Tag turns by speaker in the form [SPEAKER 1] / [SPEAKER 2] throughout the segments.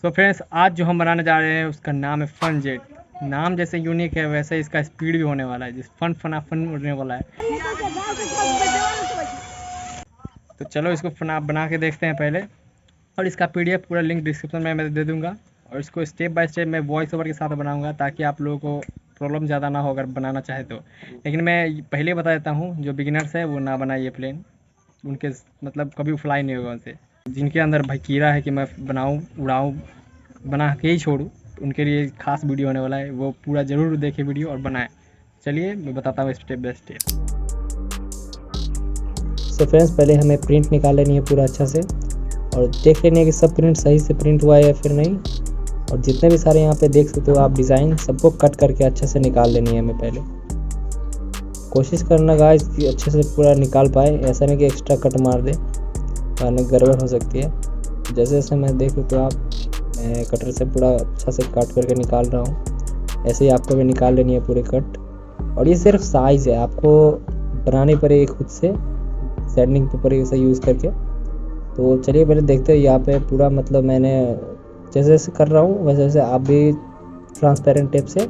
[SPEAKER 1] So friends, आज जो हम बनाने जा रहे हैं उसका नाम है फन जेट। नाम जैसे यूनिक है वैसे इसका स्पीड भी होने वाला है, जिस फन उड़ने वाला है। तो चलो इसको बना के देखते हैं पहले, और इसका पीडीएफ पूरा लिंक डिस्क्रिप्शन में मैं दे दूंगा। और इसको स्टेप बाय स्टेप मैं वॉइस ओवर के साथ बनाऊंगा ताकि आप लोगों को प्रॉब्लम ज़्यादा ना हो अगर बनाना चाहे तो। लेकिन मैं पहले बता देता हूँ, जो बिगिनर्स है वो ना बनाइए प्लेन, उनके मतलब कभी फ्लाई नहीं होगा उनसे। जिनके अंदर भाई कीड़ा है कि मैं बनाऊँ उड़ाऊँ बना के ही छोड़ूँ, उनके लिए खास वीडियो होने वाला है, वो पूरा ज़रूर देखें वीडियो और बनाएं। चलिए मैं बताता हूँ step by step.
[SPEAKER 2] So friends, पहले हमें प्रिंट निकाल लेनी है पूरा अच्छा से, और देख लेनी है कि सब प्रिंट सही से प्रिंट हुआ है या फिर नहीं। और जितने भी सारे यहाँ पे देख सकते हो आप डिज़ाइन, सबको कट करके अच्छे से निकाल लेनी है हमें। पहले कोशिश करना गाइस कि अच्छे से पूरा निकाल पाए, ऐसा नहीं कि एक्स्ट्रा कट मार दे वरना गड़बड़ हो सकती है। जैसे जैसे मैं देख सकते हो आप, मैं कटर से पूरा अच्छा से कट करके निकाल रहा हूँ। ऐसे ही आपको भी निकाल लेनी है पूरे कट। और ये सिर्फ साइज़ है, आपको बनानी पड़ेगी खुद से सैंडिंग पेपर ऐसा यूज़ करके। तो चलिए पहले देखते हैं यहाँ पे पूरा, मतलब मैंने जैसे जैसे कर रहा हूँ वैसे वैसे आप भी ट्रांसपेरेंट टेप से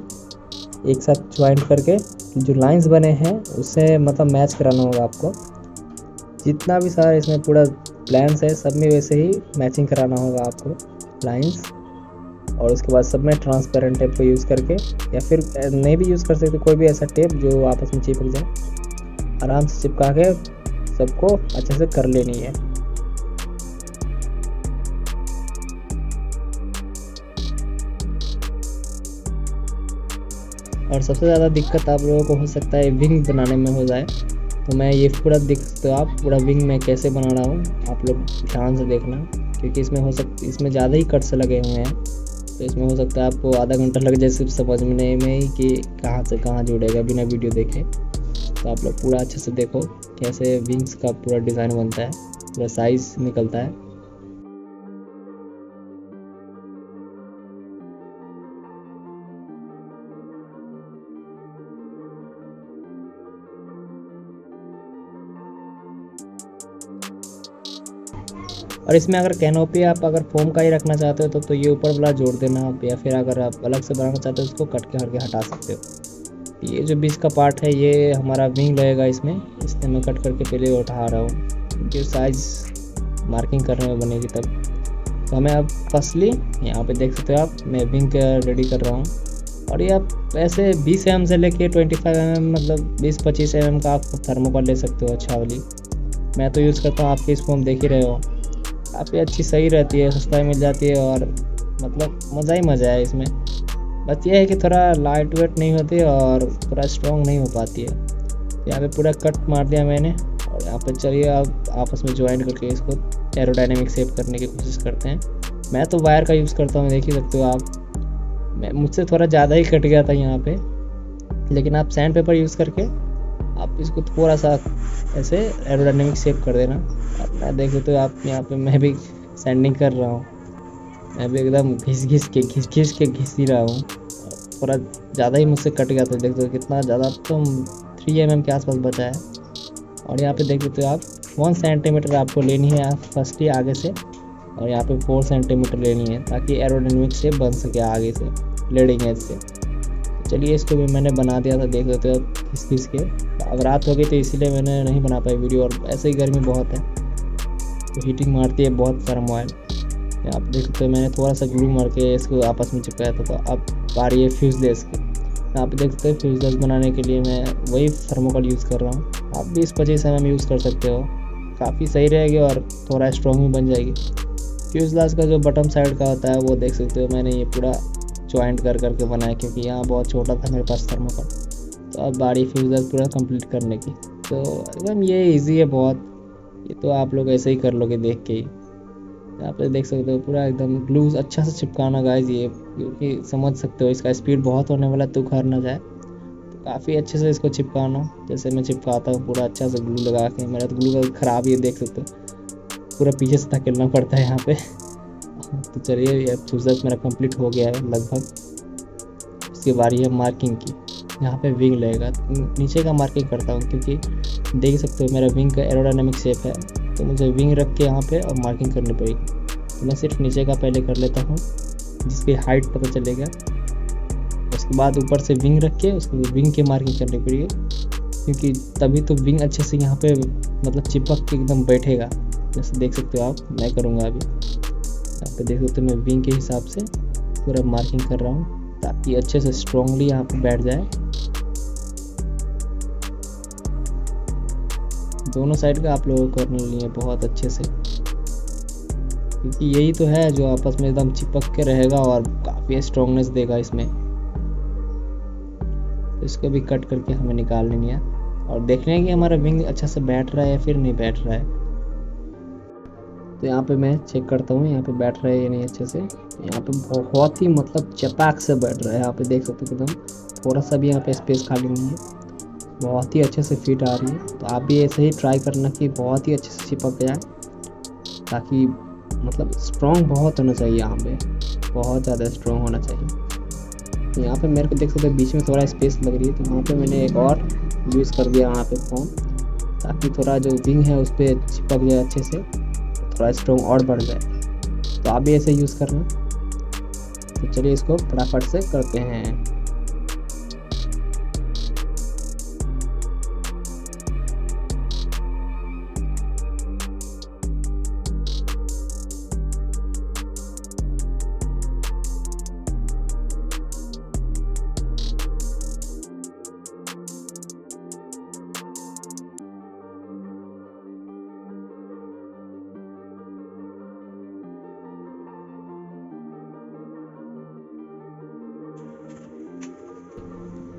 [SPEAKER 2] एक साथ ज्वाइंट करके जो लाइंस बने हैं उससे मतलब मैच कराना होगा आपको। जितना भी सारा इसमें पूरा प्लान्स है सब में वैसे ही मैचिंग कराना होगा आपको लाइंस। और उसके बाद सब में ट्रांसपेरेंट टेप को यूज़ करके, या फिर नहीं भी यूज़ कर सकते, कोई भी ऐसा टेप जो आपस में चिपक जाए, आराम से चिपका के सबको अच्छे से कर लेनी है। और सबसे ज़्यादा दिक्कत आप लोगों को हो सकता है विंग बनाने में हो जाए, तो मैं ये पूरा देख सकते हो आप, पूरा विंग में कैसे बना रहा हूँ, आप लोग ध्यान से देखना। क्योंकि इसमें ज़्यादा ही कट्स लगे हुए हैं, तो इसमें हो सकता है आपको आधा घंटा लग जाए सिर्फ समझने में ही कि कहाँ से कहाँ जुड़ेगा बिना वीडियो देखे। तो आप लोग पूरा अच्छे से देखो कैसे विंग्स का पूरा डिज़ाइन बनता है, पूरा साइज़ निकलता है। और इसमें अगर कैनोपी आप अगर फोम का ही रखना चाहते हो तो ये ऊपर वाला जोड़ देना आप, या फिर अगर आप अलग से बनाना चाहते हो उसको कट के करके हटा सकते हो। ये जो बीच का पार्ट है ये हमारा विंग लगेगा इसमें, इसलिए मैं कट करके पहले उठा रहा हूँ क्योंकि साइज़ मार्किंग करने में बनेगी तब। तो हमें अब फर्स्टली यहाँ पे देख सकते हो आप, मैं विंग रेडी कर रहा हूँ। और ये आप ऐसे 20 mm से लेके 25 mm, मतलब 20-25 mm का आप थर्मोकोल ले सकते हो अच्छा वाली। मैं तो यूज़ करता हूँ, आपके इसको हम देख ही रहे हो, काफ़ी अच्छी सही रहती है, सस्ता मिल जाती है और मतलब मज़ा ही मज़ा है इसमें। बस ये है कि थोड़ा लाइट वेट नहीं होती और थोड़ा स्ट्रॉन्ग नहीं हो पाती है। यहाँ पे पूरा कट मार दिया मैंने, और यहाँ पे चलिए आप आपस में ज्वाइन करके इसको एरोडायनेमिक शेप करने की कोशिश करते हैं। मैं तो वायर का यूज़ करता हूँ, देख ही सकते हो आप। मुझसे थोड़ा ज़्यादा ही कट गया था यहाँ पे, लेकिन आप सैंड पेपर यूज़ करके आप इसको थोड़ा सा ऐसे एरोडायनेमिक शेप कर देना। अब मैं देख सकते हो आप, यहाँ पे मैं भी सैंडिंग कर रहा हूँ, मैं भी एकदम घिस के घिस ही रहा हूँ। थोड़ा ज़्यादा ही मुझसे कट गया था, देख सकते हो कितना ज़्यादा, तो 3 mm के आसपास बचा है। और यहाँ पे देख सकते हो आप 1 सेंटीमीटर आपको लेनी है फर्स्टली आगे से, और यहाँ पे 4 सेंटीमीटर लेनी है ताकि एरोडायनेमिक शेप बन सके आगे से लीडिंग एज से। चलिए इसको भी मैंने बना दिया था, देख सकते हो घिस के। अब रात हो गई तो इसीलिए मैंने नहीं बना पाई वीडियो, और ऐसे ही गर्मी बहुत है तो हीटिंग मारती है बहुत थर्मोइल। आप देख सकते हो मैंने थोड़ा सा ग्लू मार के इसको आपस में चिपकाया था। तो अब बारी है फ्यूजलेस की। यहाँ पे देख सकते हो फ्यूजलेस बनाने के लिए मैं वही थर्मोकोल यूज़ कर रहा हूँ। आप 20-25 mm यूज़ कर सकते हो, काफ़ी सही रहेगी और थोड़ा स्ट्रॉन्ग भी बन जाएगी। फ्यूजलेस का जो बटम साइड का होता है वो देख सकते हो मैंने ये पूरा ज्वाइंट करके बनाया, क्योंकि यहाँ बहुत छोटा था मेरे पास थर्मोकोल। तो अब बारी फ्यूजलेस पूरा कंप्लीट करने की, तो एकदम ये इजी है बहुत, ये तो आप लोग ऐसे ही कर लोगे देख के ही। यहाँ पे देख सकते हो पूरा एकदम ग्लू अच्छा से चिपकाना गाइस, ये क्योंकि समझ सकते हो इसका स्पीड बहुत होने वाला, तो उखड़ ना जाए। तो काफ़ी अच्छे से इसको चिपकाना, जैसे मैं चिपकाता हूँ पूरा अच्छा से ग्लू लगा के। मेरा तो ग्लू का ख़राब ही देख सकते हो, पूरा पीछे से धकेलना पड़ता है यहाँ पे। तो चलिए ये फ्यूजलेस मेरा कंप्लीट हो गया है लगभग। इसकी बारी है मार्किंग की। यहाँ पे विंग लगेगा, नीचे का मार्किंग करता हूँ क्योंकि देख सकते हो मेरा विंग का एरोडायनेमिक शेप है, तो मुझे विंग रख के यहाँ पे और मार्किंग करनी पड़ेगी। तो मैं सिर्फ नीचे का पहले कर लेता हूँ, जिसकी हाइट पता चलेगा। उसके बाद ऊपर से विंग रख के उसके विंग की मार्किंग करनी पड़ेगी, क्योंकि तभी तो विंग अच्छे से यहाँ पे मतलब चिपक के एकदम बैठेगा। जैसे देख सकते हो आप, मैं करूँगा अभी। यहाँ पे देख सकते हो मैं विंग के हिसाब से पूरा मार्किंग कर रहा हूँ, ताकि अच्छे से स्ट्रॉन्गली यहाँ पे बैठ जाए। दोनों साइड का आप लोगों को करना लिए बहुत अच्छे से, क्योंकि यही तो है जो आपस में एकदम चिपक के रहेगा और काफ़ी स्ट्रॉन्गनेस देगा इसमें। तो इसको भी कट करके हमें निकाल लेनी है और देखना है कि हमारा विंग अच्छा से बैठ रहा है या फिर नहीं बैठ रहा है। तो यहाँ पे मैं चेक करता हूँ यहाँ पे बैठ रहा है या नहीं अच्छे से। यहाँ पे बहुत ही मतलब चपाक से बैठ रहा है। यहाँ पे देख सकते हो एकदम थोड़ा सा भी यहाँ पे स्पेस खाली नहीं है, बहुत ही अच्छे से फिट आ रही है। तो आप भी ऐसे ही ट्राई करना कि बहुत ही अच्छे से चिपक जाए, ताकि मतलब स्ट्रॉन्ग बहुत होना चाहिए, यहाँ पे बहुत ज़्यादा स्ट्रॉन्ग होना चाहिए। यहाँ पे मेरे को देख सकते हो बीच में थोड़ा स्पेस लग रही है, तो वहाँ पे मैंने एक और यूज़ कर दिया वहाँ पे फोम, ताकि थोड़ा जो विंग है उस पर चिपक जाए अच्छे से, थोड़ा स्ट्रॉन्ग और बढ़ जाए। तो आप भी ऐसे यूज़ करना। तो चलिए इसको फटाफट से करते हैं।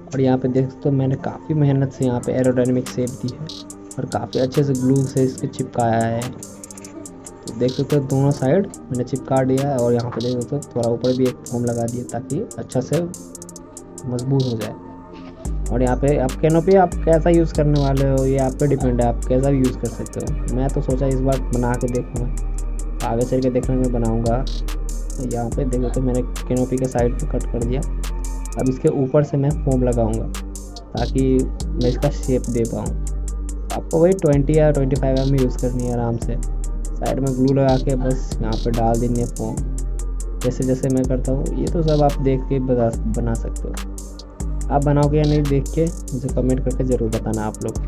[SPEAKER 2] और यहाँ पे देख सकते हो मैंने काफ़ी मेहनत से यहाँ पे एरोडायनेमिक शेप दी है और काफ़ी अच्छे से ग्लू से इसको चिपकाया है। तो देख सकते हो दोनों साइड मैंने चिपका दिया है, और यहाँ पे देख सकते हो थोड़ा ऊपर भी एक फोम लगा दिया ताकि अच्छा से मजबूत हो जाए। और यहाँ पे आप कैनोपी आप कैसा यूज़ करने वाले हो ये आप पे डिपेंड है, आप कैसा भी यूज़ कर सकते हो। मैं तो सोचा इस बार बना के देखूँगा, आगे चल के देखना मैं बनाऊँगा। तो यहाँ पे देख सकते हो मैंने कैनोपी के साइड पे कट कर दिया। अब इसके ऊपर से मैं फोम लगाऊंगा ताकि मैं इसका शेप दे पाऊँ। आपको वही 20 या 25 mm यूज़ करनी है आराम से। साइड में ग्लू लगा के बस यहाँ पे डाल देनी है फोम, जैसे जैसे मैं करता हूँ। ये तो सब आप देख के बना सकते हो। आप बनाओगे या नहीं देख के मुझे कमेंट करके ज़रूर बताना आप लोग।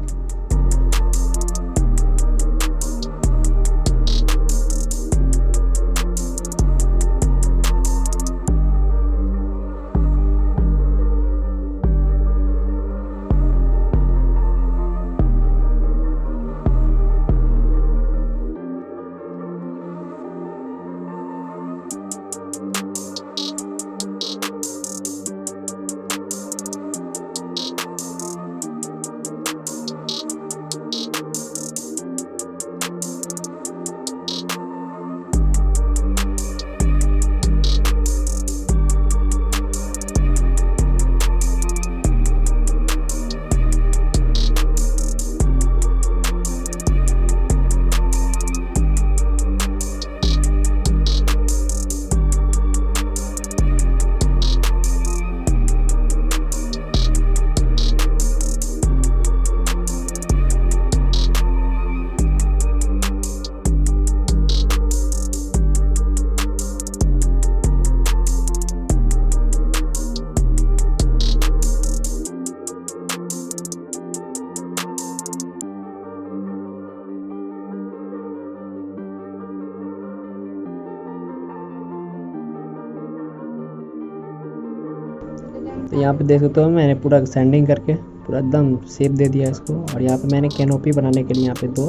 [SPEAKER 2] तो यहाँ पे देख सकते हो मैंने पूरा सैंडिंग करके पूरा एकदम शेप दे दिया इसको। और यहाँ पे मैंने कैनोपी बनाने के लिए यहाँ पे 2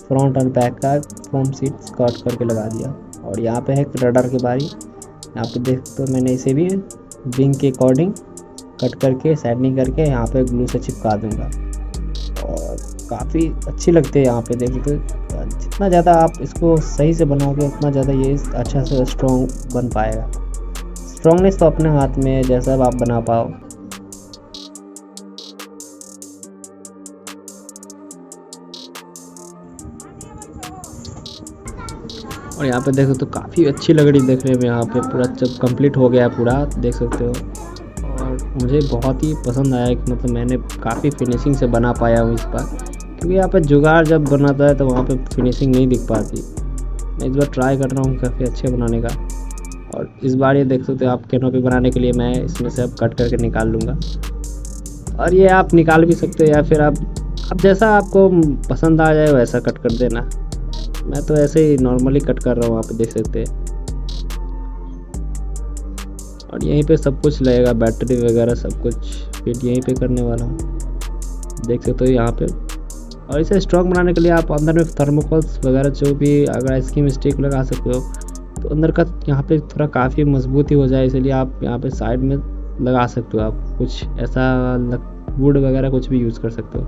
[SPEAKER 2] फ्रंट और बैक का फोम शीट्स कट करके लगा दिया। और यहाँ पे है रडार की बारी। यहाँ पे देख सकते हो मैंने इसे भी विंग के अकॉर्डिंग कट करके सैंडिंग करके यहाँ पे ग्लू से चिपका दूँगा, और काफ़ी अच्छी लगती है। यहाँ पे देख सकते हो जितना ज़्यादा आप इसको सही से बनाओगे उतना ज़्यादा ये अच्छा से स्ट्रॉन्ग बन पाएगा। स्ट्रॉन्गनेस तो अपने हाथ में है, जैसा आप बना पाओ। और यहाँ पे देखो तो काफ़ी अच्छी लग रही देखने में। यहाँ पे पूरा जब कंप्लीट हो गया पूरा देख सकते हो, और मुझे बहुत ही पसंद आया कि मतलब मैंने काफ़ी फिनिशिंग से बना पाया हूँ इस बार, क्योंकि यहाँ पे जुगाड़ जब बनाता है तो वहाँ पे फिनिशिंग नहीं दिख पाती। मैं इस बार ट्राई कर रहा हूँ काफ़ी अच्छे बनाने का। और इस बार ये देख सकते हो आप कैनोपी बनाने के लिए मैं इसमें से अब कट करके निकाल लूँगा। और ये आप निकाल भी सकते हो या फिर आप जैसा आपको पसंद आ जाए वैसा कट कर देना। मैं तो ऐसे ही नॉर्मली कट कर रहा हूँ, आप देख सकते हैं। और यहीं पे सब कुछ लगेगा, बैटरी वगैरह सब कुछ फिट यहीं पे करने वाला हूँ, देख सकते हो यहाँ पे। और इसे स्ट्रॉन्ग बनाने के लिए आप अंदर में थर्मोकोल्स वगैरह जो भी अगर आइसक्रीम स्टिक लगा सकते हो तो अंदर का यहाँ पे थोड़ा काफ़ी मजबूती हो जाए, इसलिए आप यहाँ पे साइड में लगा सकते हो। आप कुछ ऐसा वुड वगैरह कुछ भी यूज़ कर सकते हो।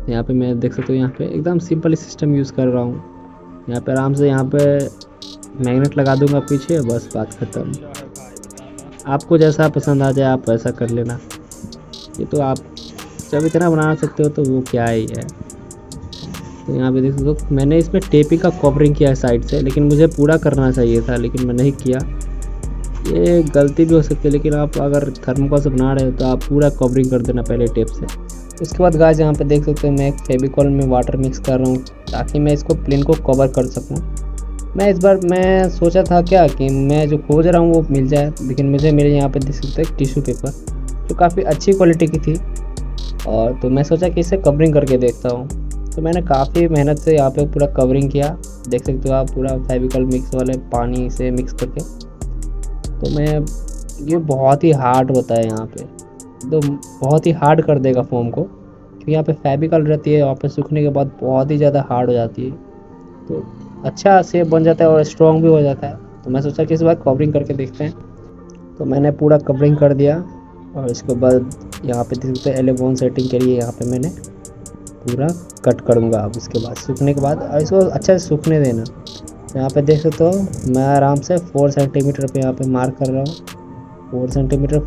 [SPEAKER 2] यहाँ पे मैं देख सकते हो यहाँ पे एकदम सिंपल सिस्टम यूज़ कर रहा हूँ। यहाँ पे आराम से यहाँ पे मैग्नेट लगा दूंगा पीछे, बस बात ख़त्म। आपको जैसा पसंद आ जाए आप वैसा कर लेना। ये तो आप जब इतना बना सकते हो तो वो क्या ही है। तो यहाँ पे देख सकते हो मैंने इसमें टेपिंग का कवरिंग किया है साइड से, लेकिन मुझे पूरा करना चाहिए था लेकिन मैं नहीं किया। ये गलती भी हो सकती है, लेकिन आप अगर थर्मोकोल से बना रहे हो तो आप पूरा कवरिंग कर देना पहले टेप से। उसके बाद गाइस यहाँ पे देख सकते हो मैं एक फेविकॉल में वाटर मिक्स कर रहा हूँ ताकि मैं इसको प्लेन को कवर कर सकूँ। मैं इस बार मैं सोचा था क्या कि मैं जो खोज रहा हूँ वो मिल जाए, लेकिन मुझे मेरे यहाँ पे देख सकते हैं टिश्यू पेपर जो काफ़ी अच्छी क्वालिटी की थी। और तो मैं सोचा कि इसे कवरिंग करके देखता हूँ। तो मैंने काफ़ी मेहनत से यहाँ पे पूरा कवरिंग किया, देख सकते हो आप पूरा फेविकॉल मिक्स वाले पानी से मिक्स करके। तो मैं ये बहुत ही हार्ड होता है यहाँ पे, तो बहुत ही हार्ड कर देगा फोम को, क्योंकि यहाँ पे फेविकॉल रहती है, वहाँ पे सूखने के बाद बहुत ही ज़्यादा हार्ड हो जाती है। तो अच्छा शेप बन जाता है और स्ट्रॉन्ग भी हो जाता है। तो मैं सोचा कि इस बार कवरिंग करके देखते हैं। तो मैंने पूरा कवरिंग कर दिया और इसके बाद यहाँ पे देख सकते हैं एलेवन सेटिंग के लिए यहाँ पे मैंने पूरा कट करूँगा। अब इसके बाद सूखने के बाद और इसको अच्छे से सूखने देना। यहाँ पे देख सकते हो मैं आराम से 4 सेंटीमीटर पे यहाँ पे मार्क कर रहा हूँ। 4 सेंटीमीटर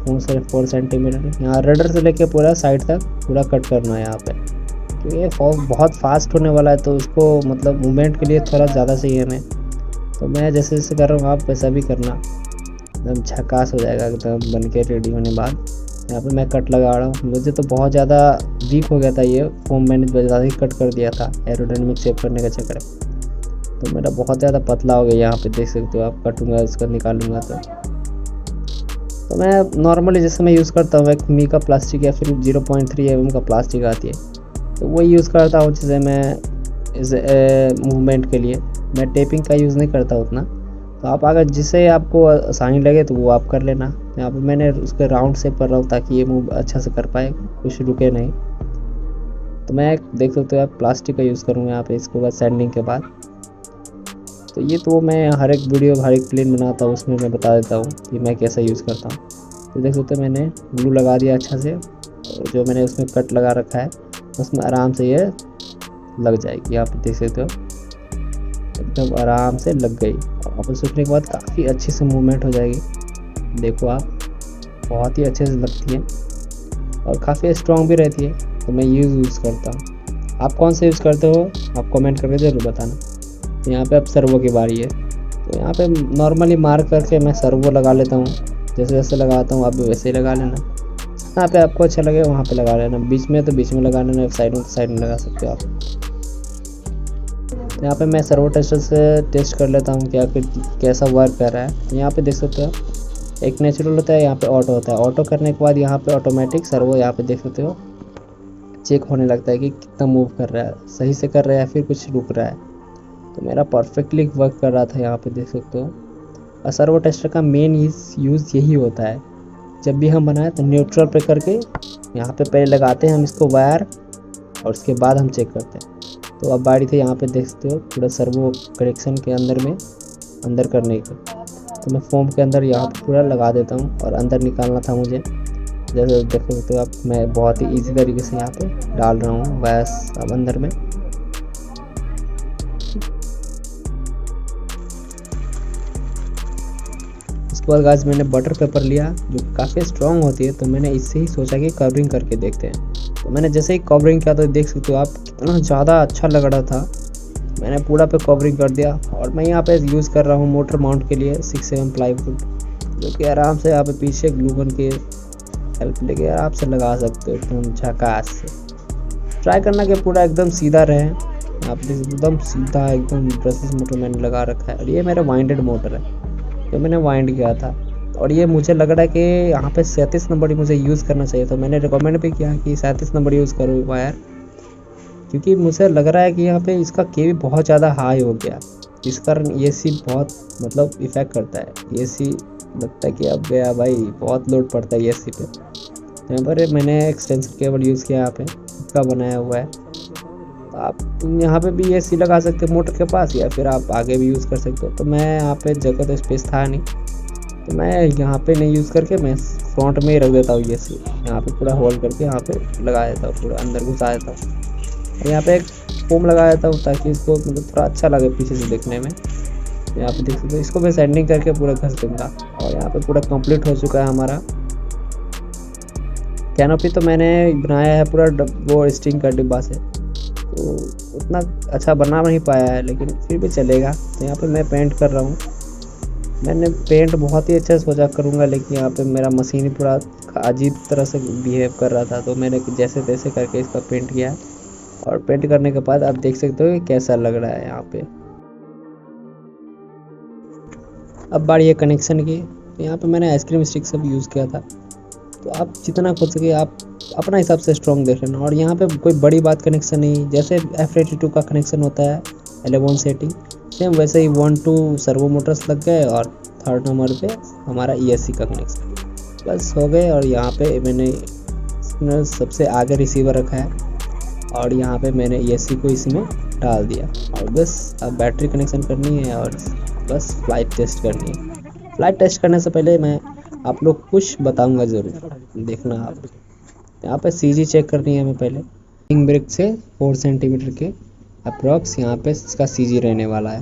[SPEAKER 2] 4 सेंटीमीटर यहाँ रडर से लेके पूरा साइड तक पूरा कट करना है यहाँ पे, क्योंकि ये बहुत फास्ट होने वाला है तो उसको मतलब मूवमेंट के लिए थोड़ा ज़्यादा चाहिए हमें। तो मैं जैसे जैसे कर रहा हूँ आप वैसा भी करना, एकदम झकास हो जाएगा एकदम बन के रेडी होने बाद। यहाँ पे मैं कट लगा रहा हूँ। मुझे तो बहुत ज़्यादा वीक हो गया था ये फोम, मैंने ज़्यादा ही कट कर दिया था एरोडायनेमिक शेप करने का चक्कर में। तो मेरा बहुत ज़्यादा पतला हो गया, यहाँ पे देख सकते हो आप। कटूँगा इसका निकालूँगा तो मैं नॉर्मली जैसे मैं यूज़ करता हूँ एक मी का प्लास्टिक या फिर 0.3 mm का प्लास्टिक आती है, तो वही यूज़ करता हूँ जैसे मैं इस मूवमेंट के लिए। मैं टेपिंग का यूज़ नहीं करता उतना। तो आप अगर जिसे आपको आसानी लगे तो वो आप कर लेना। यहाँ पे मैंने उसके राउंड शेप कर रहा हूँ ताकि ये मूव अच्छा से कर पाए, कुछ रुके नहीं। तो मैं देख सकते हो आप प्लास्टिक का यूज़ करूँगा यहाँ पे इसके बाद सैंडिंग के बाद। तो ये तो मैं हर एक वीडियो हर एक प्लेन बनाता हूँ उसमें मैं बता देता हूँ कि मैं कैसा यूज़ करता हूँ। तो देख सकते हो मैंने ग्लू लगा दिया अच्छा से, और जो मैंने उसमें कट लगा रखा है उसमें आराम से ये लग जाएगी। आप देख सकते हो एकदम आराम से लग गई। और वापस सूखने के बाद काफ़ी अच्छे से मूवमेंट हो जाएगी। देखो आप बहुत ही अच्छे से लगती है और काफ़ी स्ट्रॉन्ग भी रहती है। तो मैं यूज़ करता हूँ। आप कौन से यूज़ करते हो आप कमेंट करके ज़रूर बताना। तो यहाँ पे अब सर्वो की बारी है। तो यहाँ पे नॉर्मली मार्क करके मैं सर्वो लगा लेता हूँ, जैसे जैसे लगाता हूँ आप भी वैसे ही लगा लेना। यहाँ पे आपको अच्छा लगे वहाँ पे लगा लेना, बीच में तो बीच में लगा लेना, साइड में तो साइड में लगा सकते हो आप। तो यहाँ पे मैं सर्वो टेस्टर से टेस्ट कर लेता हूँ क्या कैसा वर्क कर रहा है। तो यहाँ पे देख सकते हो एक नेचुरल होता है, यहाँ पे ऑटो होता है। ऑटो करने के बाद यहाँ पे ऑटोमेटिक सर्वो यहाँ पे देख सकते हो चेक होने लगता है कि कितना मूव कर रहा है, सही से कर रहा है या फिर कुछ रुक रहा है। तो मेरा परफेक्टली वर्क कर रहा था यहाँ पे देख सकते हो। और सर्वो टेस्टर का मेन यूज़ यही होता है, जब भी हम बनाए तो न्यूट्रल पे करके यहाँ पे पहले लगाते हैं हम इसको वायर, और उसके बाद हम चेक करते हैं। तो अब बारी थी यहाँ पे देख सकते हो पूरा सर्वो करेक्शन के अंदर करने की। तो मैं फोम के अंदर यहाँ पे पूरा लगा देता हूँ और अंदर निकालना था मुझे। जैसे देख सकते हो आप मैं बहुत ही ईजी तरीके से यहाँ पे डाल रहा हूँ बस अब अंदर में। उसके बाद गाइस मैंने बटर पेपर लिया जो काफ़ी स्ट्रॉन्ग होती है, तो मैंने इससे ही सोचा कि कवरिंग करके देखते हैं। तो मैंने जैसे ही कवरिंग किया तो देख सकते हो आप कितना ज़्यादा अच्छा लग रहा था। मैंने पूरा पे कवरिंग कर दिया और मैं यहाँ पे यूज़ कर रहा हूँ मोटर माउंट के लिए 6 mm प्लाईवुड, जो कि आराम से यहाँ पे पीछे ग्लू गन के हेल्प लेके आराम से लगा सकते हो एकदम झकास से। ट्राई करना कि पूरा एकदम सीधा रहे आप एकदम सीधा एकदम ब्रशलेस मोटर मैंने लगा रखा है। और ये मेरा वाइंडेड मोटर है जो मैंने वाइंड किया था। और ये मुझे लग रहा है कि यहाँ पे 37 नंबर ही मुझे यूज़ करना चाहिए, तो मैंने रिकमेंड भी किया कि 37 नंबर यूज़ करो वायर, क्योंकि मुझे लग रहा है कि यहाँ पे इसका के भी बहुत ज़्यादा हाई हो गया, जिस कारण AC बहुत मतलब इफ़ेक्ट करता है। AC लगता है कि अब गया भाई, बहुत लोड पड़ता है AC पे। यहाँ पर मैंने एक्सटेंशन केबल यूज़ किया, यहाँ पे इसका बनाया हुआ है। तो आप यहाँ पे भी AC लगा सकते हो मोटर के पास, या फिर आप आगे भी यूज़ कर सकते हो। तो मैं यहाँ पे जगह तो स्पेस था नहीं, तो मैं यहाँ पे नहीं यूज़ करके मैं फ्रंट में ही रख देता हूँ AC। यहाँ पे पूरा होल्ड करके यहाँ पे लगा देता हूँ, पूरा अंदर घुसा देता हूँ। और यहाँ पे एक फोम लगा देता हूँ ताकि इसको मतलब थोड़ा अच्छा लगे पीछे से देखने में। यहाँ पे देख सकते हो, इसको मैं सैंडिंग करके पूरा घस दूँगा। और यहाँ पे पूरा कंप्लीट हो चुका है हमारा कैनोपी। तो मैंने बनाया है पूरा वो स्टिंग का डिब्बा से, तो उतना अच्छा बना नहीं पाया है, लेकिन फिर भी चलेगा। तो यहाँ पे मैं पेंट कर रहा हूँ। मैंने पेंट बहुत ही अच्छा सोचा करूँगा, लेकिन यहाँ पे मेरा मशीन ही पूरा अजीब तरह से बिहेव कर रहा था, तो मैंने जैसे तैसे करके इसका पेंट किया। और पेंट करने के बाद आप देख सकते हो कि कैसा लग रहा है यहाँ पे। अब बारी है कनेक्शन की। तो यहाँ पे मैंने आइसक्रीम स्टिक सब यूज़ किया था, तो आप जितना हो सके आप अपना हिसाब से स्ट्रॉन्ग देख लेना। और यहाँ पे कोई बड़ी बात कनेक्शन नहीं, जैसे F82 का कनेक्शन होता है 11 सेटिंग, सेम वैसे ही 1-2 सर्वो मोटर्स लग गए, और 3rd नंबर पे हमारा ESC का कनेक्शन बस हो गए। और यहाँ पे मैंने सबसे आगे रिसीवर रखा है, और यहाँ पे मैंने ESC को इसमें डाल दिया। और बस अब बैटरी कनेक्शन करनी है, और बस फ्लाइट टेस्ट करनी है। फ्लाइट टेस्ट करने से पहले मैं आप लोग कुछ बताऊंगा ज़रूर, देखना आप। यहाँ पे CG चेक करनी है हमें पहले। रिंग ब्रेक से 4 सेंटीमीटर के अप्रॉक्स यहाँ पे इसका CG रहने वाला है।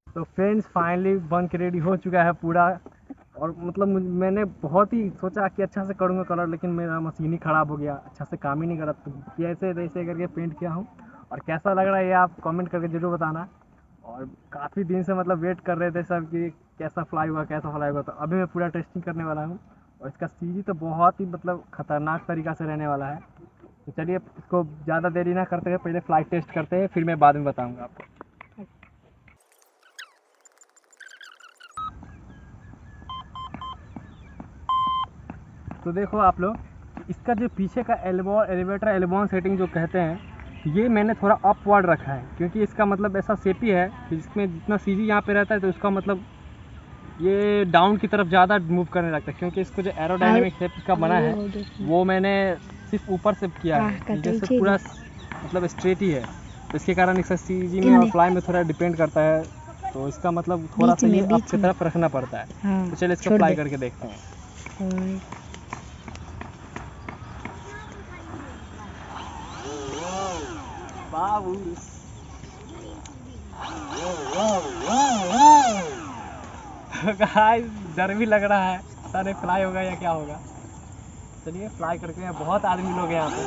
[SPEAKER 1] तो फ्रेंड्स फाइनली बन के रेडी हो चुका है पूरा। और मतलब मैंने बहुत ही सोचा कि अच्छा से करूँगा कलर, लेकिन मेरा मशीन ही ख़राब हो गया, अच्छा से काम ही नहीं करा। तो कैसे तैसे करके पेंट किया हूँ, और कैसा लग रहा है ये आप कमेंट करके ज़रूर बताना। और काफ़ी दिन से मतलब वेट कर रहे थे सब कि कैसा फ्लाई हुआ कैसा फ्लाई हुआ, तो अभी मैं पूरा टेस्टिंग करने वाला हूँ। और इसका CG तो बहुत ही मतलब ख़तरनाक तरीक़ा से रहने वाला है। तो चलिए इसको ज़्यादा देरी ना करते हुए पहले फ्लाइट टेस्ट करते हैं, फिर मैं बाद में बताऊँगा आपको। तो देखो आप लोग, इसका जो पीछे का एलिवेटर एल्बॉन सेटिंग जो कहते हैं, ये मैंने थोड़ा अपवर्ड रखा है, क्योंकि इसका मतलब ऐसा शेप ही है कि जिसमें जितना CG यहाँ पे रहता है, तो इसका मतलब ये डाउन की तरफ ज़्यादा मूव करने लगता है। क्योंकि इसको जो एरोडायनेमिक शेप इसका बना है वो मैंने सिर्फ ऊपर से किया है, नीचे से पूरा मतलब स्ट्रेट ही है। तो इसके कारण इसका CG में और फ्लाई में थोड़ा डिपेंड करता है, तो इसका मतलब थोड़ा सा ये अप की तरफ रखना पड़ता है। तो चलिए इसको फ्लाई करके देखते हैं। गाइस डर भी लग रहा है, पता नहीं फ्लाई होगा या क्या होगा। चलिए फ्लाई करके, बहुत आदमी लोग हैं यहाँ पे।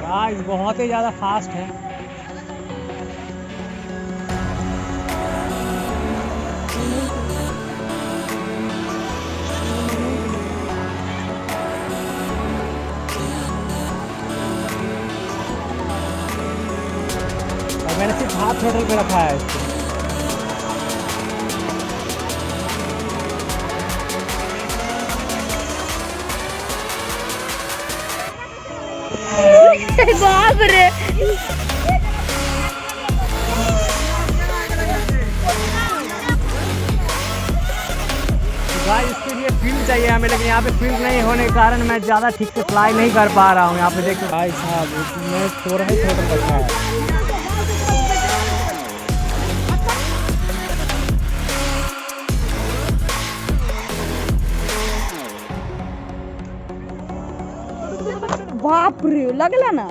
[SPEAKER 1] गाइस बहुत ही ज़्यादा फास्ट है। मैंने सिर्फ हाथ थ्रोटल पे रखा है इसको।
[SPEAKER 3] बाप रे,
[SPEAKER 1] इसके लिए फील्ड चाहिए हमें, लेकिन यहाँ पे फील्ड नहीं होने के कारण मैं ज़्यादा ठीक से फ्लाई नहीं कर पा रहा हूँ। यहाँ पे देखो भाई साहब, मैंने थोड़ा ही थ्रोटल रखा है।
[SPEAKER 3] बाप रे, लगला ना।